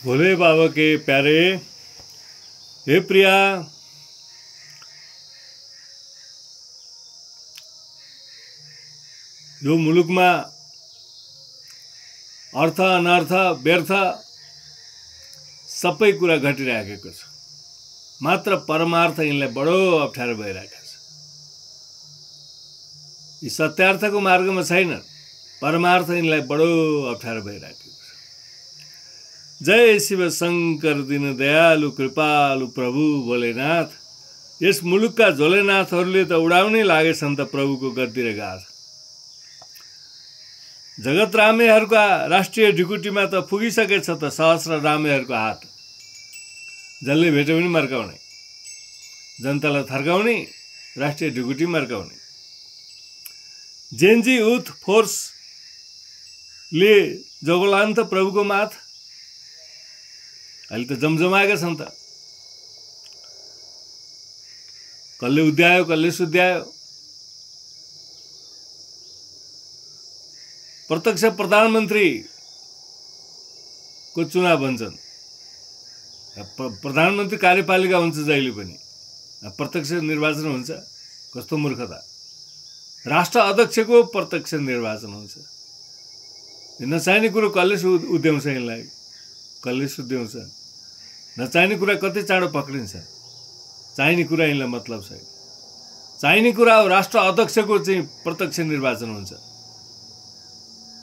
भोले बाबा के प्यारे, हे प्रिया, यो मुलुकमा अर्थ अनर्थ व्यर्थ सबै कुरा घटिरहेको छ। मात्र परमार्थ यिनलाई बडो अप्ठ्यारो भइरहेको छ। यी सत्यार्थको मार्गमा छैन, परमार्थ यिनलाई बडो अप्ठ्यारो भइरहेको छ। जय शिव शङ्कर दीन दयालु कृपालु प्रभु भोलेनाथ। यस मुलुकका झोलेनाथहरूले त उडाउनै लागेछन् त प्रभुको गद्दी र गाथ। जगत रामेहरूका राष्ट्रिय ढिकुटीमा त पुगिसकेछ त सहस्र रामेहरूको हात। जसले भेट्यो पनि मर्काउने, जनतालाई थर्काउने, राष्ट्रिय ढिकुटी मर्काउने। जेनजी युथ फोर्सले जगोलान् त प्रभुको माथ। अहिले त जमजमाएका छन् त। कसले उद्यायो, कसले सुद्यायो। प्रत्यक्ष प्रधानमन्त्री को चुनाव भन्छन्। प्रधानमन्त्री कार्यपालिका हुन्छ जहिले पनि, प्रत्यक्ष निर्वाचन हुन्छ। कस्तो मूर्खता। राष्ट्र अध्यक्षको प्रत्यक्ष निर्वाचन हुन्छ। नचाहिने कुरो कसले उद्याउँछ यिनलाई, कसले सुध्याउँछ। नचाहिने कुरा कति चाँडो पक्रिन्छ। चाहिने कुरा यिनलाई मतलब छैन। चाहिने कुरा हो राष्ट्र अध्यक्षको चाहिँ प्रत्यक्ष निर्वाचन हुन्छ।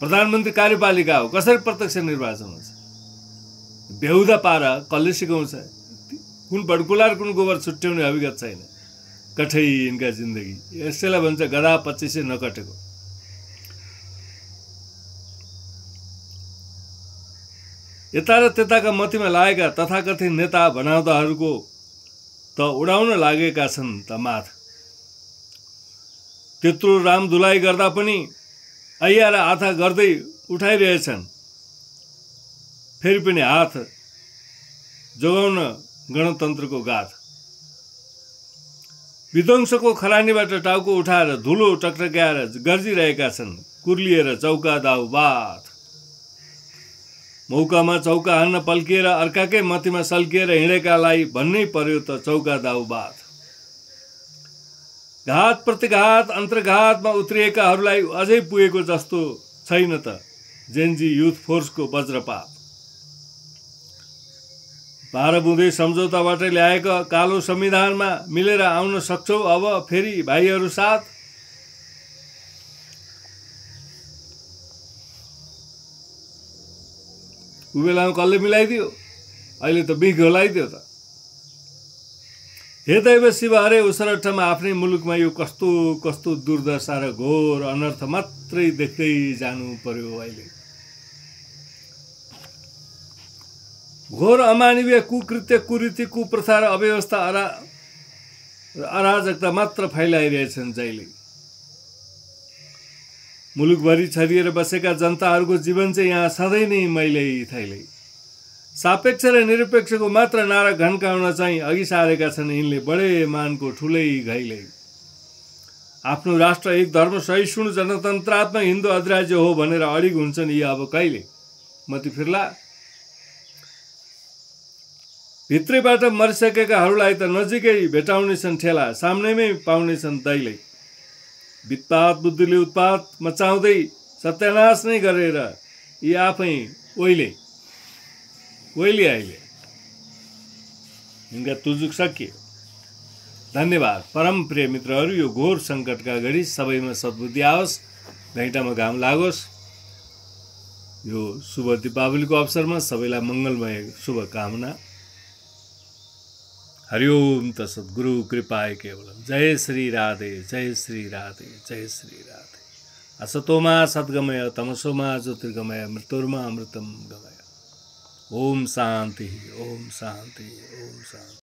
प्रधानमन्त्री कार्यपालिका हो, कसरी प्रत्यक्ष निर्वाचन हुन्छ। बेहुदा पारा कसले सिकाउँछ। कुन बडकुलार कुन गोबर छुट्याउने अभिगत छैन। कठै यिनका जिन्दगी। यसैलाई भन्छ गधा 25 नकटेको। यता र त्यताका मतीमा लागेका तथाकथित नेता भनाउँदाहरूको त उडाउन लागेका छन् त माथ। त्यत्रो राम धुलाई गर्दा पनि ऐया र आथा गर्दै उठाइरहेछन्। फेरि पनि हात जोगाउन गणतन्त्रको गाथ। विध्वंसको खरानीबाट टाउको उठाएर धुलो टकटक्याएर गर्जिरहेका छन्। कुर्लिएर चौका दाउ बाथ। मौकामा चौका हान्न पल्किएर अर्काकै मतीमा सल्किएर हिँडेकालाई भन्नै पर्यो त चौका दाउ बाथ। घात प्रतिघात अन्तर्घातमा उत्रिएकाहरूलाई अझै पुगेको जस्तो छैन त जेनजी युथ फोर्सको वज्रपात। 12 बुँदे सम्झौताबाट ल्याएका कालो संविधानमा मिलेर आउन सक्छौ अब फेरि भाइहरू साथ। उ बेलामा कसले मिलाइदियो, अहिले त बिख घोलाइदियो त। हे दैव शिव हरे उसरठमा आफ्नै मुलुकमा यो कस्तो कस्तो दुर्दशा र घोर अनर्थ मात्रै देख्दै जानु पर्यो अहिले। घोर अमानवीय कुकृत्य कुरीति कुप्रथा र अव्यवस्था अराजकता मात्र फैलाइरहेछन् जहिले। मुलुकभरि छरिएर बसेका जनताहरूको जीवन चाहिँ यहाँ सधैँ नै मैलै थैलै। सापेक्ष र निरपेक्षको मात्र नारा घन्काउन चाहिँ अघि सारेका छन् यिनले बडे मानको ठुलै घैलै। आफ्नो राष्ट्र एक धर्म सहिष्णु जनतन्त्रात्मक हिन्दू अधिराज्य हो भनेर अडिग हुन्छन् यी अब कहिले मती फिर्ला। भित्रैबाट मरिसकेकाहरूलाई त नजिकै भेटाउनेछन् ठेला, सामनेमै पाउनेछन् दैलै। वित्पात बुद्धिले उत्पात मचाउँदै सत्यानाश नै गरेर यी आफै ओइले अहिले यिनका तुजुक सकियो। धन्यवाद परम प्रिय मित्रहरू। यो घोर सङ्कटका घडी सबैमा सद्बुद्धि आओस्, घैँटामा घाम लागोस्। यो शुभ दीपावलीको अवसरमा सबैलाई मङ्गलमय शुभकामना। हरिओम तत्सत्। गुरु कृपाय केवलम। जय श्री राधे, जय श्री राधे, जय श्री राधे। असतोमा सद्गमय तमसोमा ज्योतिर्गमय मृत्युर्मा अमृतम गमय। ओम शांति, ओम शांति, ओम शांति।